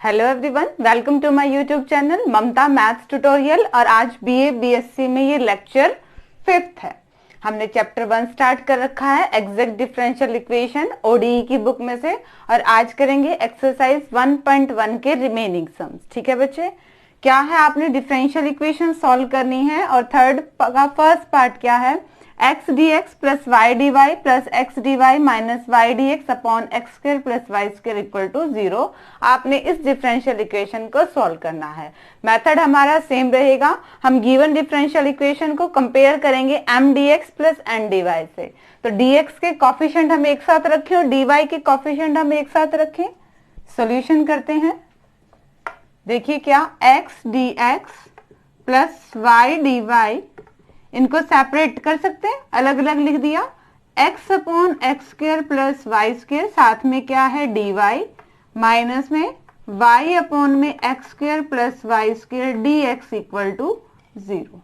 Hello everyone, welcome to my YouTube channel Mamta maths tutorial. और आज BA BSc में ये लेक्चर 5th है। हमने चैप्टर 1 स्टार्ट कर रखा है, एग्जैक्ट डिफरेंशियल इक्वेशन ओडीई की बुक में से, और आज करेंगे एक्सरसाइज 1.1 के रिमेनिंग सम्स। ठीक है बच्चे, क्या है, आपने डिफरेंशियल इक्वेशन सॉल्व करनी है और थर्ड का फर्स्ट पार्ट क्या है, x d x plus y d y plus x d y minus y d x upon x square plus Y square equal to 0। आपने इस डिफरेंशियल इक्वेशन को solve करना है। मेथड हमारा सेम रहेगा, हम गिवन डिफरेंशियल इक्वेशन को compare करेंगे m D x plus n d y से। तो डी एक्स के कॉफिशिएंट हम एक साथ रखें और डी वाई के कॉफिशिएंट हम एक साथ रखें। सोल्यूशन करते हैं। देखिए क्या, x d x plus y d y, इनको सेपरेट कर सकते हैं, अलग अलग लिख दिया। x upon x square plus Y square, साथ में क्या है डी वाई, माइनस में y अपॉन में x square plus Y square d x equal to 0।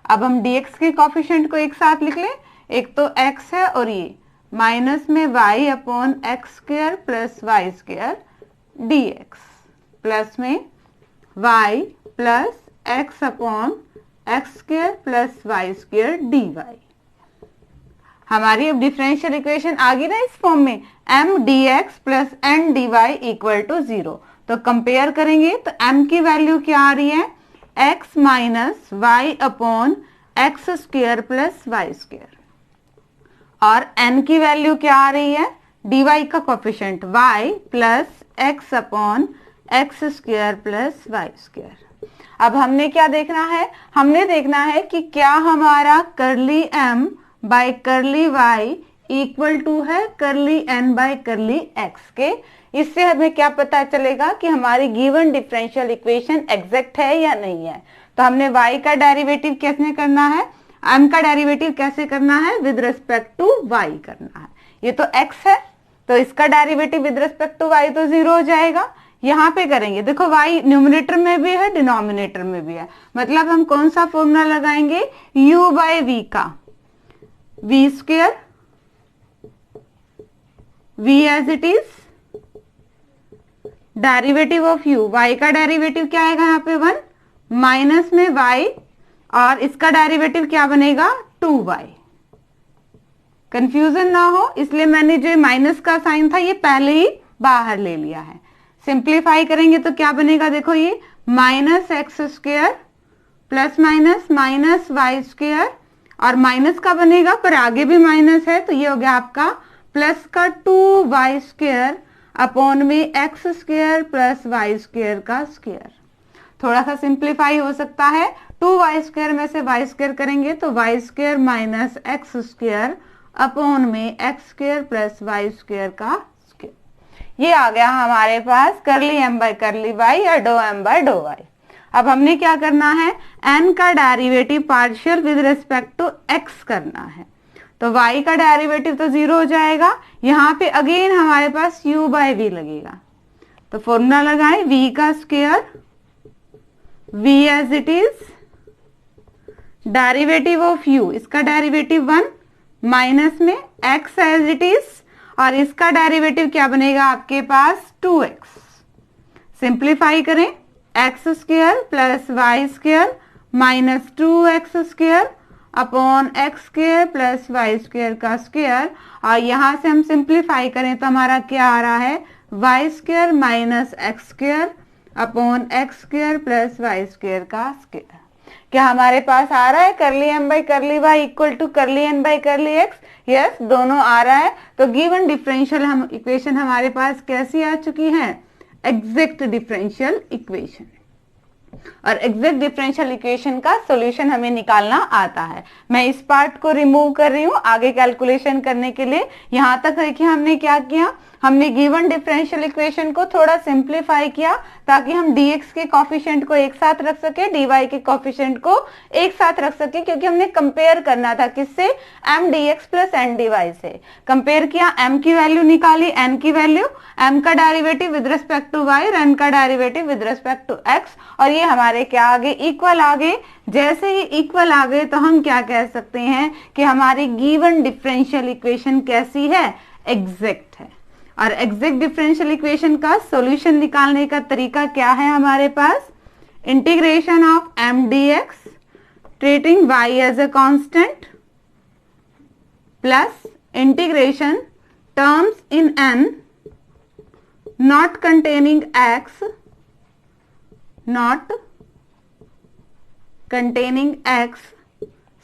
अब हम dx के कॉफिशिएंट को एक साथ लिख लें, एक तो x है और ये माइनस में y upon x square plus Y square d x plus में y plus x upon x square plus Y square d y. हमारी अब डिफरेंशियल इक्वेशन आ गई ना इस फॉर्म में, m D x plus n d y equal to 0। तो compare करेंगे तो एम की वैल्यू क्या आ रही है, x minus y upon x square plus Y square, और एन की वैल्यू क्या आ रही है, डी वाई का coefficient y plus x upon x square plus Y square. अब हमने क्या देखना है, हमने देखना है कि क्या हमारा curly m by curly y equal to है curly n by curly x के। इससे हमें क्या पता चलेगा कि हमारी गिवन डिफरेंशियल इक्वेशन एग्जैक्ट है या नहीं है। तो हमने y का डेरिवेटिव कैसे करना है, m का डेरिवेटिव कैसे करना है, विद रिस्पेक्ट टू y करना है। ये तो x है तो इसका derivative with respect to y तो 0 हो जाएगा। यहाँ पे करेंगे, देखो y न्यूमरेटर में भी है डिनोमिनेटर में भी है, मतलब हम कौन सा फॉर्मूला लगाएंगे, u बाय v का, v square v as it is, derivative of u, y का डेरिवेटिव क्या आएगा यहाँ पे 1 माइनस में y, और इसका डेरिवेटिव क्या बनेगा 2y। कंफ्यूजन ना हो इसलिए मैंने जो माइनस का साइन था ये पहले ही बाहर ले लिया है। सिंप्लीफाई करेंगे तो क्या बनेगा, देखो ये minus x square plus minus minus y square, और माइनस का बनेगा पर आगे भी माइनस है तो ये हो गया आपका प्लस का 2y स्क्वायर अपॉन में x square plus Y square का स्क्वायर। थोड़ा सा सिंप्लीफाई हो सकता है, 2y स्क्वायर में से y स्क्वायर करेंगे तो Y square minus x square upon में x square plus Y square का। ये आ गया हमारे पास curly m by curly y या डो m बाय डो y। अब हमने क्या करना है, n का derivative partial with respect to x करना है। तो y का डेरिवेटिव तो 0 हो जाएगा, यहाँ पे अगेन हमारे पास u बाय v लगेगा। तो फॉर्मूला लगाएं, v का square v as it is, derivative of u, इसका डेरिवेटिव 1 माइनस में x एज इट इज, और इसका डेरिवेटिव क्या बनेगा आपके पास 2x। सिंप्लीफाई करें, x square plus Y square minus 2x square upon x square plus Y square का स्क्वायर, और यहाँ से हम सिंप्लीफाई करें तो हमारा क्या आ रहा है, y square minus x square upon x square plus Y square का स्क्वायर। क्या हमारे पास आ रहा है curly m by curly y equal to curly n by curly x? Yes, दोनों आ रहा है। तो गिवन डिफरेंशियल हम इक्वेशन हमारे पास कैसी आ चुकी है, एग्जैक्ट डिफरेंशियल इक्वेशन। और एग्जैक्ट डिफरेंशियल इक्वेशन का सॉल्यूशन हमें निकालना आता है। मैं इस पार्ट को रिमूव कर रही हूँ आगे कैलकुलेशन करने के लिए। यहाँ तक देखिए हमने क्या किया, हमने गिवन डिफरेंशियल इक्वेशन को थोड़ा सिंप्लीफाई किया ताकि हम dx के कॉफिशिएंट को एक साथ रख सके, dy के कॉफिशिएंट को एक साथ रख सके, क्योंकि हमने कंपेयर करना था किससे, m dx plus n dy से। कंपेयर किया, m की वैल्यू निकाली, n की वैल्यू, m का derivative with respect to y और n का derivative with respect to x, और ये हमारे क्या आ गए, इक्वल आ गए। जैसे ही इक्वल आ गए तो हम क्या कह सकते हैं कि हमारी गिवन डिफरेंशियल इक्वेशन कैसी है, एग्जैक्ट है। और एग्जैक्ट डिफरेंशियल इक्वेशन का सॉल्यूशन निकालने का तरीका क्या है हमारे पास? Integration of M D X treating Y as a constant plus integration terms in N not containing X not containing X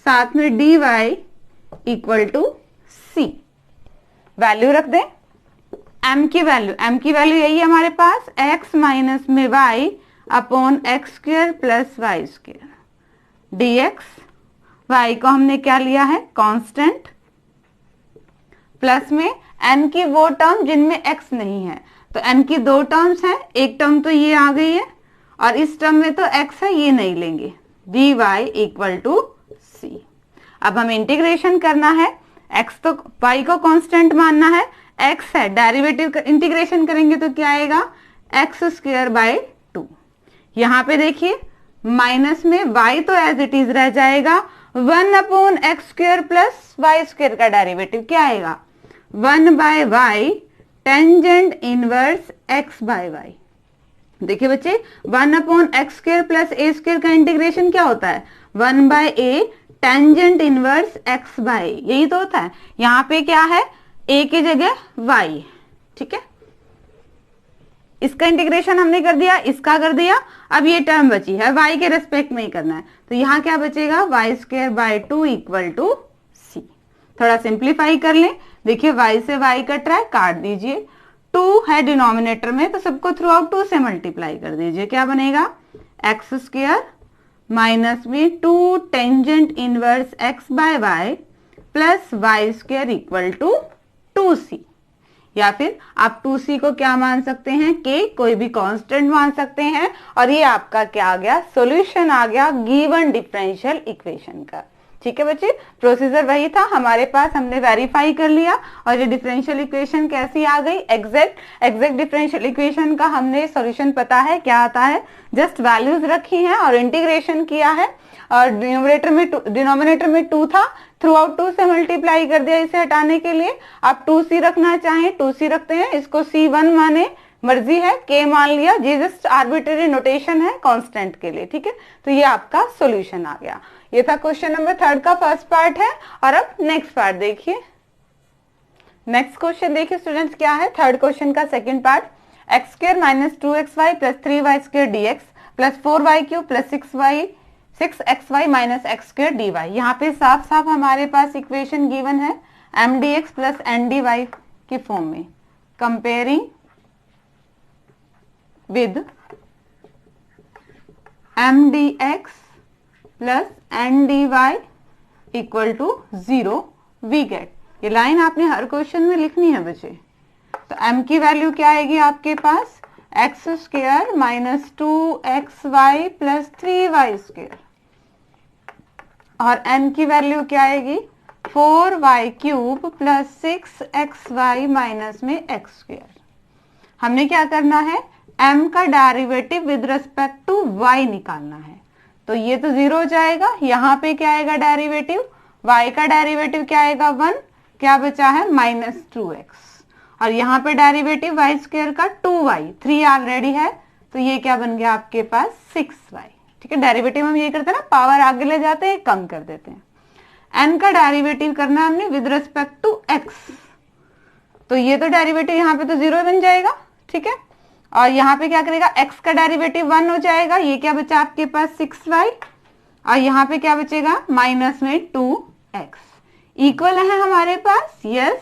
साथ में dy equal to C. Value रख दें m की वैल्यू यही है हमारे पास x माइनस में y upon X square plus Y square dx। y को हमने क्या लिया है? कांस्टेंट। प्लस में n की वो टर्म जिनमें x नहीं है, तो n की दो टर्म्स हैं, एक टर्म तो ये आ गई है और इस टर्म में तो x है, ये नहीं लेंगे, dy इक्वल टू सी। अब हम इंटीग्रेशन करना है, x तो y को कांस्टेंट मानना है, x है, डेरिवेटिव इंटीग्रेशन करेंगे तो क्या आएगा? X square by 2। यहाँ पे देखिए माइनस में y तो एज इट इज रह जाएगा, 1 upon x square plus Y square का डेरिवेटिव क्या आएगा? 1 by y tangent inverse x by y. देखिए बच्चे 1 upon x square plus a square का इंटीग्रेशन क्या होता है? 1 by a tangent inverse x by, यही तो होता है। यहाँ पे क्या है? a की जगह y, ठीक है। इसका इंटीग्रेशन हमने कर दिया, इसका कर दिया, अब ये टर्म बची है y के रेस्पेक्ट में ही करना है, तो यहाँ क्या बचेगा? Y square by 2 equal to C. थोड़ा सिंप्लीफाई कर लें, देखिए y से y कट रहा है, काट दीजिए, 2 है डिनोमिनेटर में तो सबको थ्रू आउट 2 से मल्टीप्लाई कर दीजिए, क्या बनेगा? एक्स स्क्वायर माइनस में 2 tangent inverse x by y plus Y square equal to 2c। या फिर आप 2c को क्या मान सकते हैं? k, कोई भी कांस्टेंट मान सकते हैं, और ये आपका क्या आ गया? सॉल्यूशन आ गया गिवन डिफरेंशियल इक्वेशन का। ठीक है बच्चे, प्रोसीजर वही था हमारे पास, हमने वेरीफाई कर लिया और ये डिफरेंशियल इक्वेशन कैसी आ गई? एग्जैक्ट डिफरेंशियल इक्वेशन का हमने सॉल्यूशन पता है क्या आता है, जस्ट वैल्यूज रखी हैं और इंटीग्रेशन किया है, और डिनोमिनेटर में 2 था, थ्रू आउट 2 से मल्टीप्लाई कर दिया इसे हटाने के लिए। आप 2c रखना चाहें 2c रखते हैं, इसको c1 माने, मर्जी है, k मान लिया, ये जस्ट आर्बिट्रेरी नोटेशन है कांस्टेंट के लिए, ठीक है। तो ये आपका सॉल्यूशन आ गया। ये था क्वेश्चन नंबर 3 का फर्स्ट पार्ट है, और अब नेक्स्ट पार्ट देखिए। नेक्स्ट क्वेश्चन देखिए स्टूडेंट्स क्या है, थर्ड क्वेश्चन का second part. X square minus 2xy plus 3y square dx plus 4y cube plus 6xy minus x square dy। यहाँ पे साफ साफ हमारे पास इक्वेशन गिवन है m D x plus n d y के फॉर्म में, comparing with m D x plus n d y equal to 0 we get. ये लाइन आपने हर क्वेश्चन में लिखनी है बच्चे। तो m की वैल्यू क्या आएगी आपके पास? X square minus 2xy plus 3y square, और n की वैल्यू क्या आएगी? 4y cube plus 6xy minus में x स्क्वायर। हमने क्या करना है? m का derivative with respect to y निकालना है, तो ये तो 0 हो जाएगा। यहाँ पे क्या आएगा डेरिवेटिव? y का डेरिवेटिव क्या आएगा? 1, क्या बचा है? माइनस 2x, और यहाँ पे डेरिवेटिव वाई स्क्वायर का 2y, 3 ऑलरेडी है, तो ये क्या बन गया आपके पास? 6y। ठीक है, डेरिवेटिव हम ये करते हैं ना, पावर आगे ले जाते हैं, कम कर देते हैं। n का डेरिवेटिव करना है हमने विद रिस्पेक्ट टू x, तो ये तो डेरिवेटिव यहाँ पे तो 0 बन जाएगा, ठीक है। और यहाँ पे क्या करेगा? x का डेरिवेटिव 1 हो जाएगा, ये क्या बचा आपके पास? 6y, और यहाँ पे क्या बचेगा? माइनस में 2x। इक्वल है हमारे पास, yes,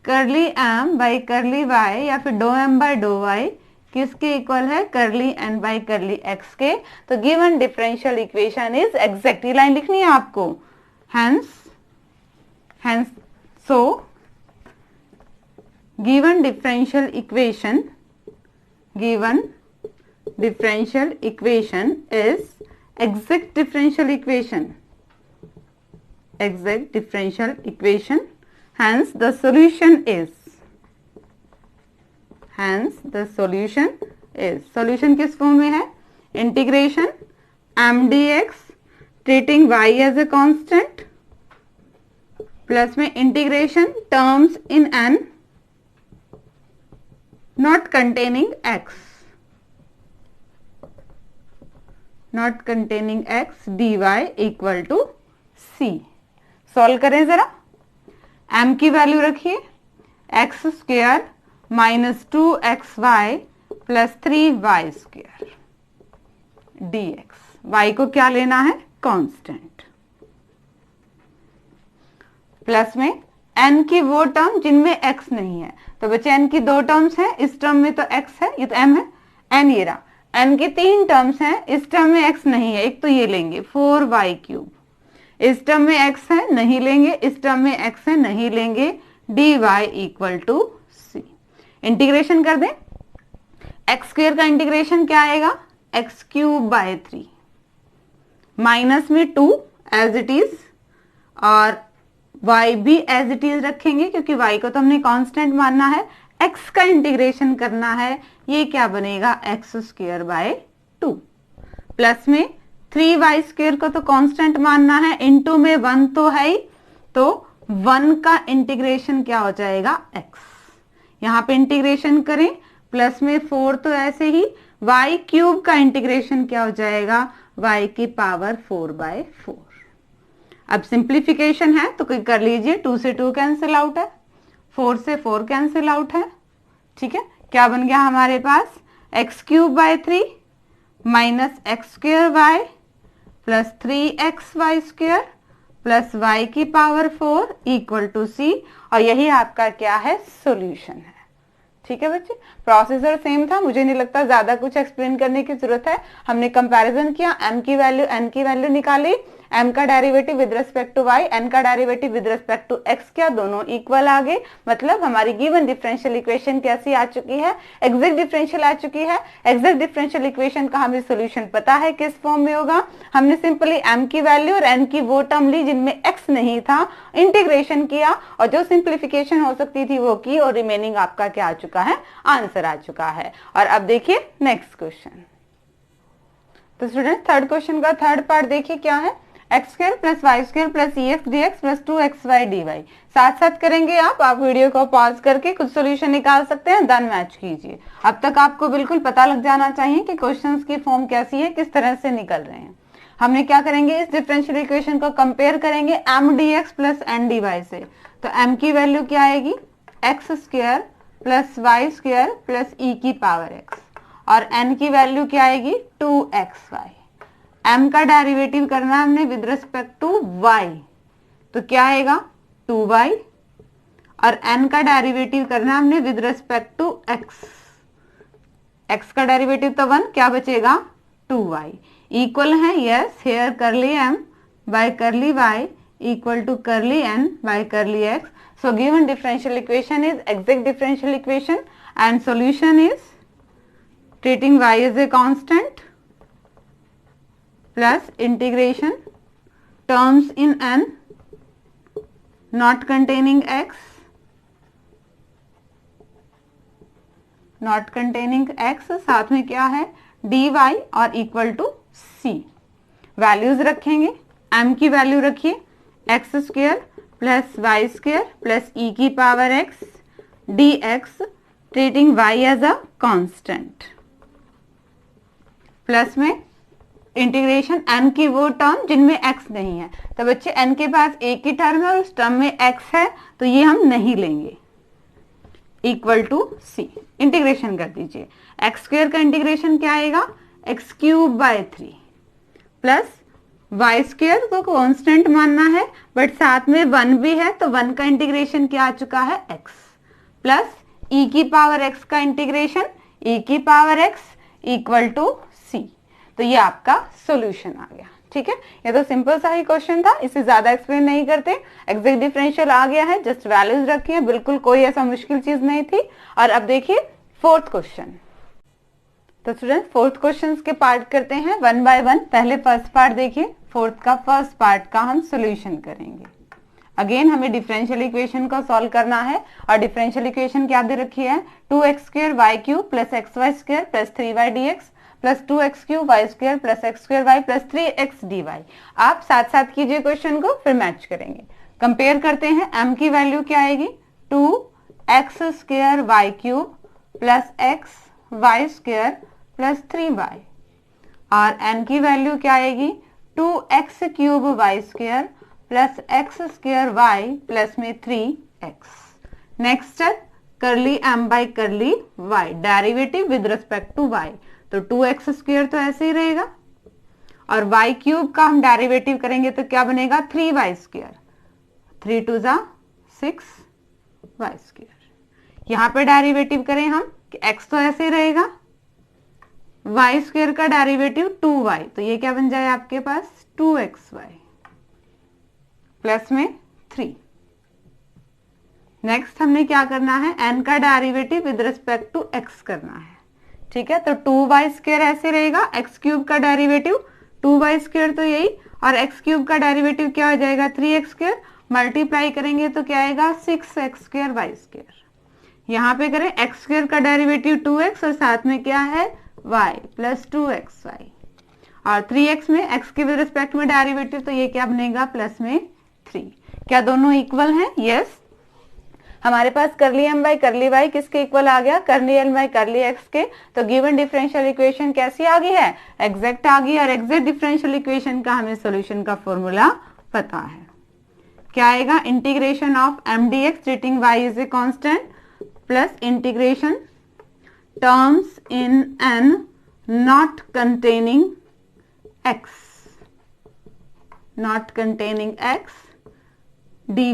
curly m by curly y या फिर डो m बाई डो y किसके इक्वल है? Curly n by curly x के। तो given differential equation is exact, ये लाइन लिखनी है आपको। hence so given differential equation is exact differential equation, hence the solution is, solution किस फॉर्म में है? Integration m dx treating y as a constant plus में integration terms in n not containing x, not containing x dy equal to c। Solve करें जरा। m की value रखिए x square minus 2xy plus 3y square dx। y को क्या लेना है? Constant. Plus में n की वो टर्म जिनमें x नहीं है, तो बच्चे n की 2 टर्म्स हैं, इस टर्म में तो x है, ये तो m है, n ये रहा। n की 3 टर्म्स हैं, इस टर्म में x नहीं है, एक तो ये लेंगे 4y क्यूब, इस टर्म में x है नहीं लेंगे, इस टर्म में x है नहीं लेंगे, dy equal to c। Integration कर दें। एक्स स्क्वेयर का इंटीग्रेशन क्या आएगा? एक्स क्यूब बाय 3 माइनस में 2 एज इट इज, और y भी एज इट इज रखेंगे क्योंकि y को तो हमने कांस्टेंट मानना है। x का इंटीग्रेशन करना है, ये क्या बनेगा? एक्स स्क्वेयर बाय 2 प्लस में 3y स्क्वेयर को तो कांस्टेंट मानना है, इनटू में 1 तो है ही, तो 1 का इंटीग्रेशन क्या हो जाएगा? x। यहां पे इंटीग्रेशन करें, प्लस में 4 तो ऐसे ही, y क्यूब का इंटीग्रेशन क्या हो जाएगा? y की पावर 4/4। अब सिंप्लीफिकेशन है तो कोई कर लीजिए, 2 से 2 कैंसिल आउट है, 4 से 4 कैंसिल आउट है, ठीक है। क्या बन गया हमारे पास? X cube by 3 minus x square y plus 3x y square plus y की पावर 4 इक्वल टू c, और यही आपका क्या है? सॉल्यूशन है। ठीक है बच्चे, प्रोसीजर सेम था, मुझे नहीं लगता ज्यादा कुछ एक्सप्लेन करने की जरूरत है। हमने कंपैरिजन किया, m की वैल्यू n की वैल्यू निकाली, m का derivative with respect to y, n का derivative with respect to x, क्या दोनों इक्वल आ गए, मतलब हमारी गिवन डिफरेंशियल इक्वेशन कैसी आ चुकी है? एग्जैक्ट डिफरेंशियल आ चुकी है। एग्जैक्ट डिफरेंशियल इक्वेशन का हमें सोल्यूशन पता है किस फॉर्म में होगा। हमने सिंपली m की वैल्यू और n की वो टर्म ली जिनमें x नहीं था, इंटीग्रेशन किया और जो सिंप्लीफिकेशन हो सकती थी वो की, और रिमेनिंग आपका क्या आ चुका है? आंसर आ चुका है। और अब देखिए नेक्स्ट क्वेश्चन। तो स्टूडेंट थर्ड क्वेश्चन का थर्ड पार्ट देखिए क्या है? X square plus Y square plus e x d x plus 2xy dy। साथ साथ करेंगे आप वीडियो को पॉज करके खुद सॉल्यूशन निकाल सकते हैं, देन मैच कीजिए। अब तक आपको बिल्कुल पता लग जाना चाहिए कि क्वेश्चंस की फॉर्म कैसी है, किस तरह से निकल रहे हैं। हमने क्या करेंगे? इस डिफरेंशियल इक्वेशन को कंपेयर करेंगे m dx plus n dy से। तो m की वैल्यू क्या आएगी? X square plus Y square plus e की पावर x, और n की वैल्यू क्या आएगी? 2xy। m का डेरिवेटिव करना है हमने विद रिस्पेक्ट टू y, तो क्या आएगा? 2y, और n का डेरिवेटिव करना है हमने with respect to x। x का डेरिवेटिव तो 1, क्या बचेगा? 2y। इक्वल है, yes, here curly m by curly y equal to curly n by curly x। So given differential equation is exact differential equation and solution is treating y as a constant plus integration terms in n not containing x, not containing x, साथ में क्या है? dy और equal to c। Values रखेंगे, m की value रखिए x square plus y square plus e की power x dx, treating y as a constant, plus में इंटीग्रेशन n की वो टर्म जिनमें x नहीं है। तो बच्चे n के पास एक ही टर्म है और उस टर्म में x है, तो ये हम नहीं लेंगे, इक्वल टू c। इंटीग्रेशन कर दीजिए। एक्स स्क्वेयर का इंटीग्रेशन क्या आएगा? X cube by 3 plus y square को कांस्टेंट मानना है बट साथ में 1 भी है, तो 1 का इंटीग्रेशन क्या आ चुका है? x, प्लस e की पावर x का इंटीग्रेशन e की power x equal to c। तो ये आपका सॉल्यूशन आ गया। ठीक है, ये तो सिंपल सा ही क्वेश्चन था, इसे ज्यादा एक्सप्लेन नहीं करते। एग्जैक्ट डिफरेंशियल आ गया है, जस्ट वैल्यूज रखी है, बिल्कुल कोई ऐसा मुश्किल चीज नहीं थी। और अब देखिए फोर्थ क्वेश्चन। तो स्टूडेंट फोर्थ क्वेश्चन के पार्ट करते हैं वन बाय वन। पहले फर्स्ट पार्ट देखिए, फोर्थ का फर्स्ट पार्ट का हम सोल्यूशन करेंगे। अगेन हमें डिफरेंशियल इक्वेशन को सॉल्व करना है, और डिफरेंशियल इक्वेशन क्या दे रखी है? 2x square y cube plus x y square plus 3y dx plus 2x cube y square plus x square y plus 3x dy। आप साथ साथ कीजिए क्वेश्चन को, फिर मैच करेंगे। कंपेयर करते हैं, m की वैल्यू क्या आएगी? 2x square y cube plus x y square plus 3y, और n की वैल्यू क्या आएगी 2x cube y square plus x square y plus में 3x। नेक्स्ट है curly m by curly y, derivative with respect to y, तो 2x square तो ऐसे ही रहेगा, और y क्यूब का हम डेरिवेटिव करेंगे तो क्या बनेगा 3y स्क्वायर, 3 2 जा 6 y स्क्वायर। यहाँ पे डेरिवेटिव करें हम कि x तो ऐसे ही रहेगा, y स्क्वायर का डेरिवेटिव 2y, तो ये क्या बन जाए आपके पास 2xy प्लस में 3। नेक्स्ट हमने क्या करना है n का derivative with respect to x करना है, ठीक है। तो 2y स्क्वायर ऐसे रहेगा, x क्यूब का डेरिवेटिव 2y स्क्वायर तो यही, और x क्यूब का डेरिवेटिव क्या हो जाएगा 3x स्क्वायर, मल्टीप्लाई करेंगे तो क्या आएगा 6x स्क्वायर वाई स्क्वायर। यहाँ पे करें x स्क्वायर का डेरिवेटिव 2x और साथ में क्या है y प्लस 2xy, और 3x में x के विद रिस्पेक्ट में डेरिवेटिव, तो ये क्या बनेगा प्लस में 3। क्या दोनों इक्वल हैं? यस। हमारे पास curly m by curly y किसके इक्वल आ गया, करली l बाई करली x के। तो गिवन डिफरेंशियल इक्वेशन कैसी आ गई है, एग्जैक्ट आ गई, और एग्जैक्ट डिफरेंशियल इक्वेशन का हमें सॉल्यूशन का फॉर्मूला पता है। क्या आएगा integration of m dx treating y is a constant plus integration terms in n not containing x dy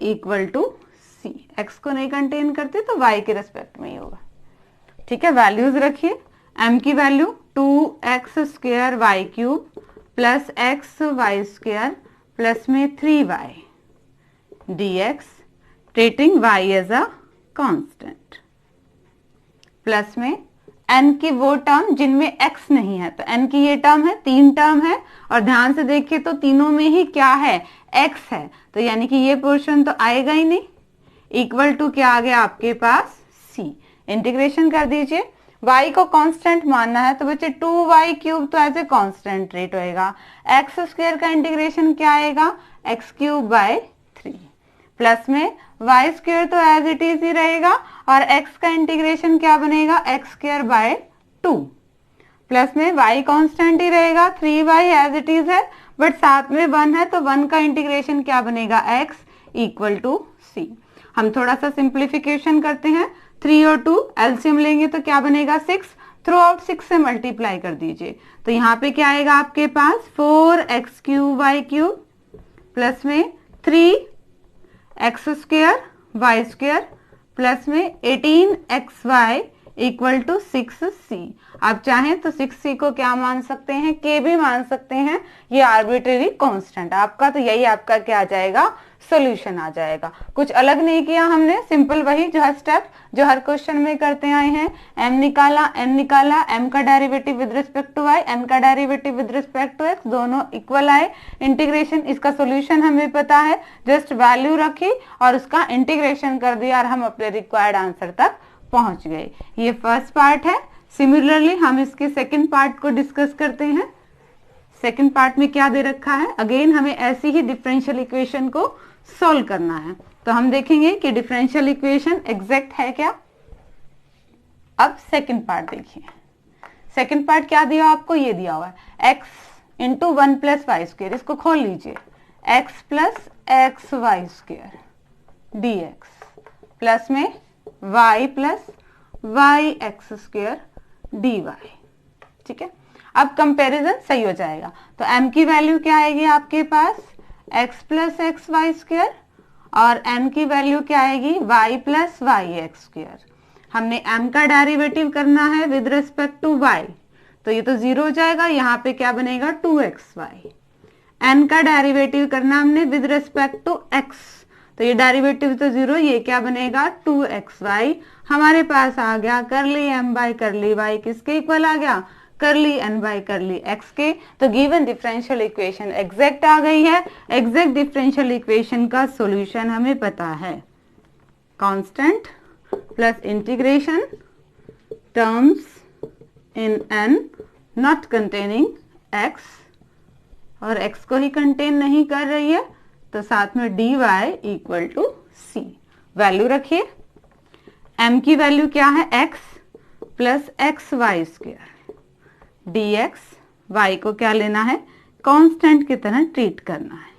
equal to c। x को नहीं कंटेन करते तो y के रेस्पेक्ट में ही होगा, ठीक है। वैल्यूज रखिए, m की value 2x square y cube plus x y square plus में 3y dx treating y as a constant, plus में n की वो टर्म जिनमें x नहीं है, तो n की ये टर्म है, 3 टर्म है, और ध्यान से देखिए तो तीनों में ही क्या है x है, तो यानी कि ये पोर्शन तो आएगा ही नहीं। इक्वल टू क्या आ गया आपके पास c। इंटीग्रेशन कर दीजिए, y को कांस्टेंट मानना है तो बच्चे 2y क्यूब तो एज ए कांस्टेंट रेट होएगा, एक्स स्क्वायर का इंटीग्रेशन क्या आएगा एक्स क्यूब बाय 3, प्लस में वाई स्क्वायर तो एज इट इज ही रहेगा, और x का इंटीग्रेशन क्या बनेगा एक्स स्क्वायर बाय 2, प्लस में y कांस्टेंट ही रहेगा 3y एज इट इज है, बट साथ में 1 है तो 1 का इंटीग्रेशन क्या बनेगा x इक्वल टू c। हम थोड़ा सा सिंप्लीफिकेशन करते हैं, 3 और 2 एलसीएम लेंगे तो क्या बनेगा 6, थ्रू आउट 6 से मल्टीप्लाई कर दीजिए, तो यहाँ पे क्या आएगा आपके पास 4x cube y cube plus में 3x square y square plus में 18xy इक्वल टू 6c। आप चाहें तो 6c को क्या मान सकते हैं, k भी मान सकते हैं, ये आर्बिट्रेरी कांस्टेंट आपका, तो यही आपका क्या आ जाएगा सॉल्यूशन आ जाएगा। कुछ अलग नहीं किया हमने, सिंपल वही जो हर स्टेप जो हर क्वेश्चन में करते आए हैं। m निकाला, n निकाला, m का derivative with respect to y, n का derivative with respect to x, दोनों इक्वल आए। इंटीग्रेशन, इसका सॉल्यूशन हमें पता है, जस्ट वैल्यू रखी और उसका इंटीग्रेशन कर दिया और हम अपने रिक्वायर्ड आंसर तक पहुंच गए। ये फर्स्ट पार्ट है। सिमिलरली हम इसके सेकंड पार्ट को डिस्कस करते हैं। सेकंड पार्ट में क्या दे रखा है, अगेन हमें ऐसी ही डिफरेंशियल इक्वेशन को सॉल्व करना है, तो हम देखेंगे कि डिफरेंशियल इक्वेशन एग्जैक्ट है क्या। अब सेकंड पार्ट देखिए, सेकंड पार्ट क्या दिया आपको, ये दिया हुआ है x into 1 plus Y square, इसको खोल लीजिए, x plus x y square d x plus में y plus y x square d y, ठीक है। अब कंपैरिजन सही हो जाएगा, तो m की वैल्यू क्या आएगी आपके पास x plus x y square, और n की वैल्यू क्या आएगी y plus y x square. हमने m का डेरिवेटिव करना है विद रिस्पेक्ट टू y, तो ये तो 0 हो जाएगा, यहाँ पे क्या बनेगा 2xy। n का डेरिवेटिव करना हमने विद रिस्पेक्ट टू x, तो ये डेरिवेटिव तो 0, ये क्या बनेगा 2xy। हमारे पास आ गया करली m बाई करली y किसके इक्वल आ गया, करली n बाई करली x के। तो गिवन डिफरेंशियल इक्वेशन एग्जैक्ट आ गई है। एग्जैक्ट डिफरेंशियल इक्वेशन का सॉल्यूशन हमें पता है, constant plus integration terms in n not containing x, और x को ही कंटेन नहीं कर रही है तो साथ में dy equal to c। Value रखिए, m की वैल्यू क्या है x plus x y square dx, y को क्या लेना है, कांस्टेंट की तरह ट्रीट करना है।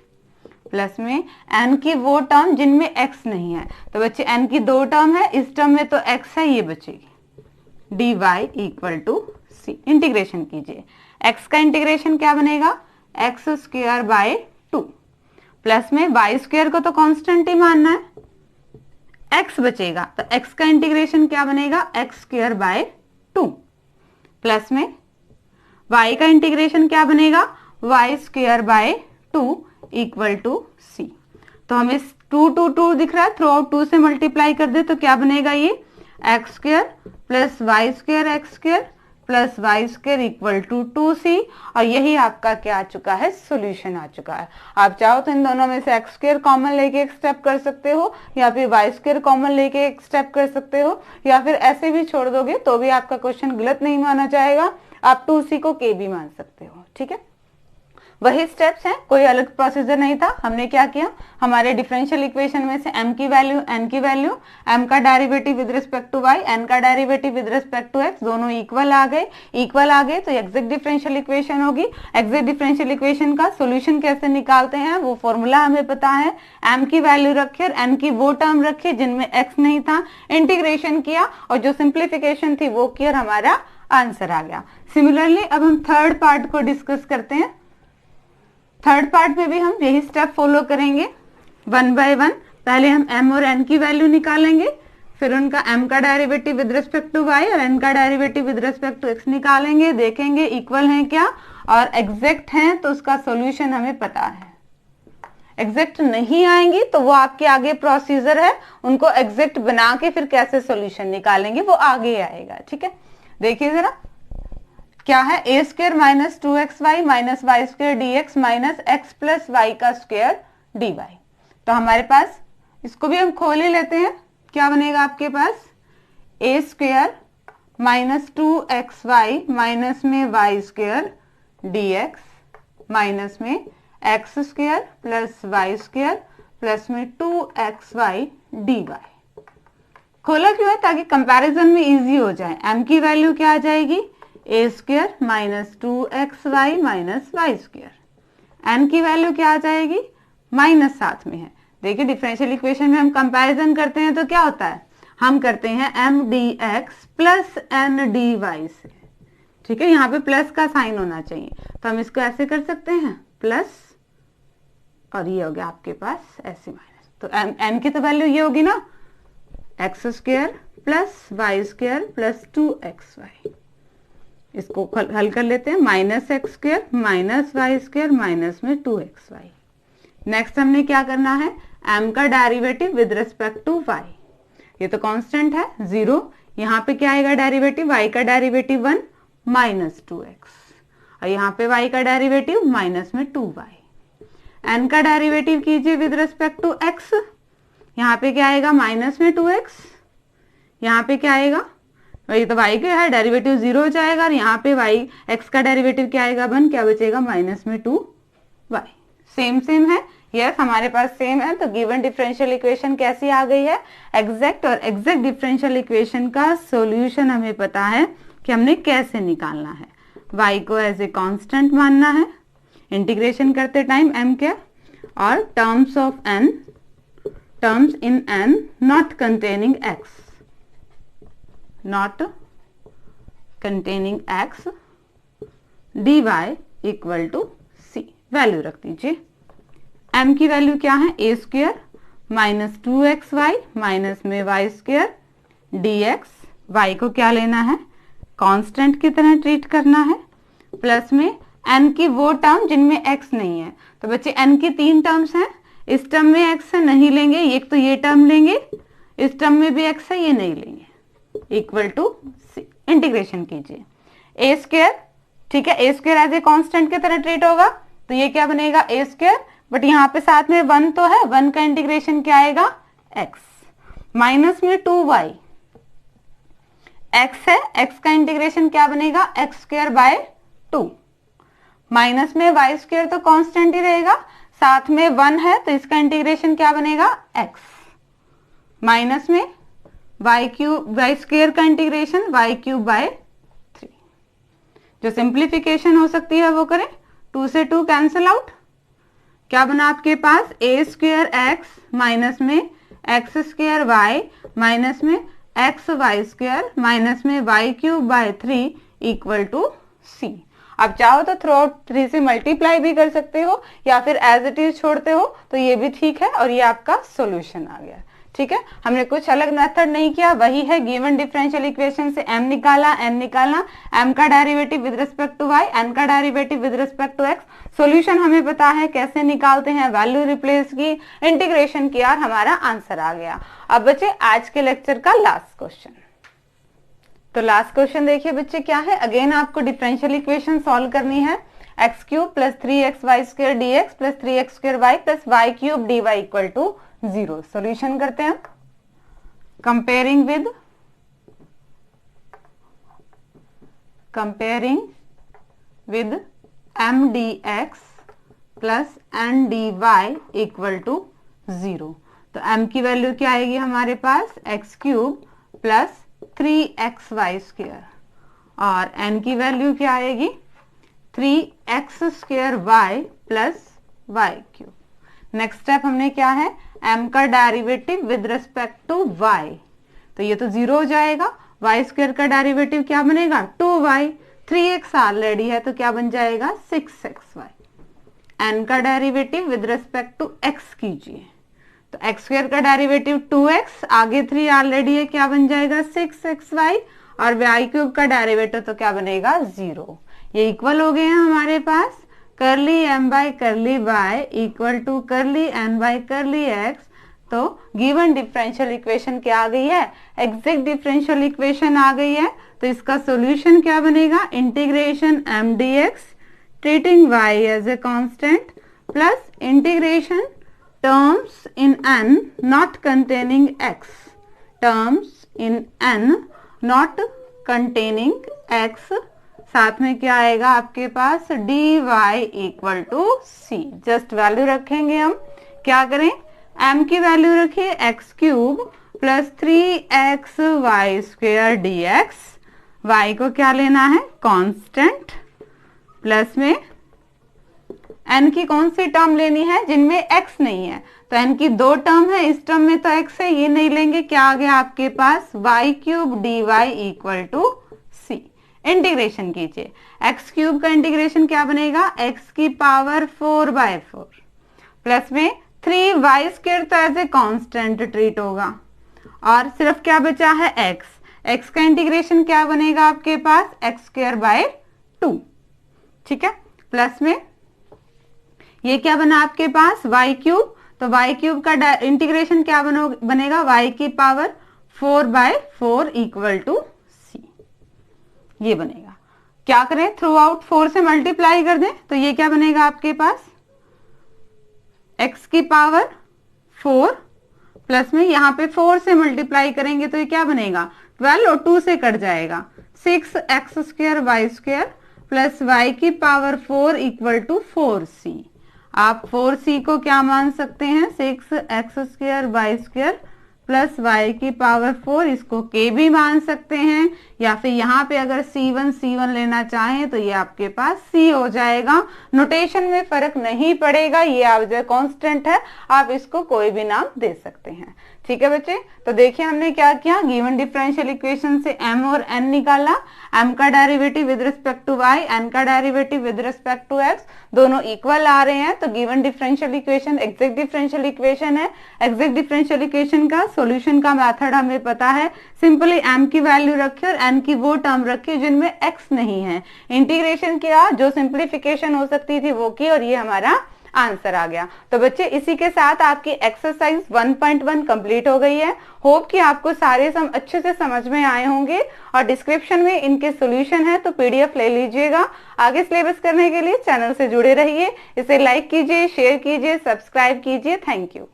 प्लस में n की वो टर्म जिनमें x नहीं है, तो बच्चे n की दो टर्म है, इस टर्म में तो x है, ये बचेगी dy equal to c। Integration कीजिए, x का इंटीग्रेशन क्या बनेगा, एक्स स्क्वायर बाय 2 प्लस में वाई स्क्वायर को तो कांस्टेंट ही मानना है, x बचेगा तो x का इंटीग्रेशन क्या बनेगा, एक्स स्क्वायर बाय 2 प्लस में y का इंटीग्रेशन क्या बनेगा, y square by 2 equal to c। तो हमें 2 दिख रहा है, थ्रू आउट 2 से मल्टीप्लाई कर दे तो क्या बनेगा, ये x square plus Y square x square plus Y square equal to 2c। और यही आपका क्या आ चुका है, सॉल्यूशन आ चुका है। आप चाहो तो इन दोनों में से एक्स स्क्वायर कॉमन लेके एक स्टेप कर सकते हो, या फिर वाई स्क्वायर कॉमन लेके एक स्टेप कर सकते हो, या फिर ऐसे भी छोड़ दोगे तो भी आपका क्वेश्चन गलत नहीं माना जाएगा। आप 2c को k भी मान सकते हो, ठीक है। वही स्टेप्स हैं, कोई अलग प्रोसीजर नहीं था। हमने क्या किया, हमारे डिफरेंशियल इक्वेशन में से m की वैल्यू, n की वैल्यू, m का derivative with respect to y, n का derivative with respect to x, दोनों इक्वल आ गए तो एग्जैक्ट डिफरेंशियल इक्वेशन होगी। एग्जैक्ट डिफरेंशियल इक्वेशन का सॉल्यूशन कैसे निकालते हैं वो फॉर्मूला हमें पता है। m की वैल्यू रखी और n की वो टर्म रखी जिनमें x नहीं था, इंटीग्रेशन किया और जो सिंप्लीफिकेशन थी वो की और हमारा आंसर आ गया। सिमिलरली अब हम थर्ड पार्ट को डिस्कस करते हैं। थर्ड पार्ट में भी हम यही स्टेप फॉलो करेंगे, 1 बाय 1। पहले हम m और n की वैल्यू निकालेंगे, फिर उनका m का derivative with respect to y और n का derivative with respect to x निकालेंगे, देखेंगे इक्वल हैं क्या और एग्जैक्ट हैं तो उसका सॉल्यूशन हमें पता है। एग्जैक्ट नहीं आएंगी तो वो आपके आगे प्रोसीजर है, उनको एग्जैक्ट बना के फिर कैसे सॉल्यूशन निकालेंगे वो आगे आएगा, ठीक है। देखिए जरा क्या है, a square minus 2xy minus y square d x minus x plus y का स्क्वायर डी वाई। तो हमारे पास इसको भी हम खोल ही लेते हैं, क्या बनेगा आपके पास, a square minus 2xy minus में y square d x minus में x square plus Y square plus में 2xy डी वाई। खोला क्यों है, ताकि कंपैरिजन में इजी हो जाए। m की वैल्यू क्या आ जाएगी, a square minus 2xy minus y square. n की वैल्यू क्या आ जाएगी, माइनस साथ में है। देखिए डिफरेंशियल इक्वेशन में हम कंपैरिजन करते हैं तो क्या होता है, हम करते हैं m dx plus n dy से, ठीक है। यहाँ पे प्लस का साइन होना चाहिए तो हम इसको ऐसे कर सकते हैं प्लस, और ये हो गया आपके पास ऐसे माइनस। तो n की तो वैल्यू ये होगी ना, x square plus Y square plus 2xy। इसको हल कर लेते हैं, minus x square minus y square minus में 2xy। नेक्स्ट हमने क्या करना है, m का derivative with respect to y, ये तो कांस्टेंट है 0, यहाँ पे क्या आएगा डेरिवेटिव, y का डेरिवेटिव 1 माइनस 2x और यहाँ पे y का डेरिवेटिव माइनस में 2y। n का डेरिवेटिव कीजिए विद रिस्पेक्ट टू x, यहाँ पे क्या आएगा माइनस में 2x, यहाँ पे क्या आएगा, वही तो y का है डेरिवेटिव 0 हो जाएगा और यहाँ पे y x का डेरिवेटिव क्या आएगा 1, क्या बचेगा माइनस में 2y। सेम है, यस हमारे पास सेम है। तो गिवन डिफरेंशियल इक्वेशन कैसी आ गई है, एग्जैक्ट। और एग्जैक्ट डिफरेंशियल इक्वेशन का सॉल्यूशन हमें पता है कि हमने कैसे निकालना है। y को एज ए कांस्टेंट मानना है, इंटीग्रेशन करते टाइम m क्या, और terms of n, terms in n not containing x, not containing x dy equal to c। Value रख दीजिए, m की वैल्यू क्या है, a square minus 2xy minus में वाई स्क्वायर dx, y को क्या लेना है, कांस्टेंट की तरह ट्रीट करना है, प्लस में n की वो टर्म जिनमें x नहीं है। तो बच्चे n की 3 टर्म्स हैं, इस टर्म में x है नहीं लेंगे, एक तो ये टर्म लेंगे, इस टर्म में भी x है ये नहीं लेंगे, इक्वल टू c। इंटीग्रेशन कीजिए, ए स्क्वायर, ठीक है, a square as a constant की तरह ट्रीट होगा तो ये क्या बनेगा ए स्क्वायर, बट यहाँ पे साथ में 1 तो है, 1 का इंटीग्रेशन क्या आएगा x माइनस में 2y, x है, x का इंटीग्रेशन क्या बनेगा एक्स स्क्वायर बाय 2, माइनस में वाई स्क्वायर तो कांस्टेंट ही रहेगा, साथ में 1 है तो इसका इंटीग्रेशन क्या बनेगा x माइनस में वाई स्क्वायर का इंटीग्रेशन वाई क्यूब बाय 3। जो सिंप्लीफिकेशन हो सकती है वो करें, 2 से 2 कैंसिल आउट, क्या बना आपके पास ए स्क्वायर एक्स माइनस में एक्स स्क्वायर वाई माइनस में एक्स वाई स्क्वायर माइनस में y cube by 3 equal to c. आप चाहो तो थ्रू आउट 3 से मल्टीप्लाई भी कर सकते हो या फिर एज इट इज छोड़ते हो तो ये भी ठीक है, और ये आपका सॉल्यूशन आ गया। ठीक है, हमने कुछ अलग मेथड नहीं किया, वही है गिवन डिफरेंशियल इक्वेशन से m निकाला, n निकाला, m का derivative with respect to y, n का derivative with respect to x। Solution हमें पता है कैसे निकालते हैं, वैल्यू रिप्लेस की, इंटीग्रेशन किया और हमारा आंसर आ गया। अब बच्चे आज के लेक्चर का लास्ट क्वेश्चन। तो लास्ट क्वेश्चन देखिए बच्चे क्या है, अगेन आपको डिफरेंशियल इक्वेशन सॉल्व करनी है। X cube plus 3x y square d x plus 3x square y plus y cube d y equal to 0। Solution करते हैं, comparing with m dx plus n dy equal to 0। तो m की value क्या आएगी हमारे पास, x cube plus 3x y square, और n की वैल्यू क्या आएगी 3x square y plus y cube. Next step हमने क्या है, m का derivative with respect to y, तो ये तो 0 हो जाएगा। y स्क्वायर का डेरिवेटिव क्या बनेगा 2y, 3x ऑलरेडी है तो क्या बन जाएगा 6xy। n का derivative with respect to x कीजिए, तो x स्क्वायर का डेरिवेटिव 2x, आगे 3 ऑलरेडी है, क्या बन जाएगा 6xy, और y क्यूब का डेरिवेटिव तो क्या बनेगा 0। ये इक्वल हो गए हैं हमारे पास, curly m by curly y equal to curly n by curly x। तो गिवन डिफरेंशियल इक्वेशन क्या आ गई है, एग्जैक्ट डिफरेंशियल इक्वेशन आ गई है। तो इसका सॉल्यूशन क्या बनेगा, integration m dx treating y as a constant plus integration terms in n not containing x, terms in n not containing x, साथ में क्या आएगा आपके पास dy equal to c। Just value रखेंगे हम, क्या करें, m की वैल्यू रखिए x cube plus 3x y square d x, y को क्या लेना है कांस्टेंट, प्लस में n की कौन सी टर्म लेनी है जिनमें x नहीं है, तो n की 2 टर्म है, इस टर्म में तो x है, ये नहीं लेंगे, क्या आ गया आपके पास y क्यूब d y equal to c. Integration कीजिए, x क्यूब का इंटीग्रेशन क्या बनेगा, x की पावर 4/4 प्लस में 3y स्क्वायर तो एज ए कांस्टेंट ट्रीट होगा, और सिर्फ क्या बचा है x का इंटीग्रेशन क्या बनेगा आपके पास x स्क्वायर बाय 2। ठीक है, प्लस में ये क्या बना आपके पास y क्यूब, तो y क्यूब का इंटीग्रेशन क्या बनेगा y की पावर 4/4 इक्वल टू c, ये बनेगा। क्या करें, थ्रू आउट 4 से मल्टीप्लाई कर दें, तो ये क्या बनेगा आपके पास x की पावर 4 प्लस में यहाँ पे 4 से मल्टीप्लाई करेंगे तो ये क्या बनेगा 12 और 2 से कट जाएगा 6x square y square plus y की पावर 4 इक्वल टू 4c। आप 4c को क्या मान सकते हैं 6x square y square plus y की पावर 4, इसको k भी मान सकते हैं, या फिर यहाँ पे अगर c1 लेना चाहें तो ये आपके पास c हो जाएगा। नोटेशन में फर्क नहीं पड़ेगा, ये आप जो कांस्टेंट है आप इसको कोई भी नाम दे सकते हैं। ठीक है बच्चे, तो देखिए हमने क्या किया, गिवन डिफरेंशियल इक्वेशन से m और n निकाला, m का derivative with respect to y, n का derivative with respect to x, दोनों इक्वल आ रहे हैं, तो given differential equation exact differential equation है। एग्जैक्ट डिफरेंशियल इक्वेशन का सॉल्यूशन का मेथड हमें पता है, सिंपली m की वैल्यू रखी और n की वो टर्म रखी जिनमें x नहीं है, इंटीग्रेशन किया, जो सिंप्लीफिकेशन हो सकती थी वो की, और ये हमारा आंसर आ गया। तो बच्चे इसी के साथ आपकी एक्सरसाइज 1.1 कंप्लीट हो गई है। होप कि आपको सारे सम अच्छे से समझ में आए होंगे, और डिस्क्रिप्शन में इनके सॉल्यूशन है तो पीडीएफ ले लीजिएगा। आगे सिलेबस करने के लिए चैनल से जुड़े रहिए, इसे लाइक कीजिए, शेयर कीजिए, सब्सक्राइब कीजिए। Thank you.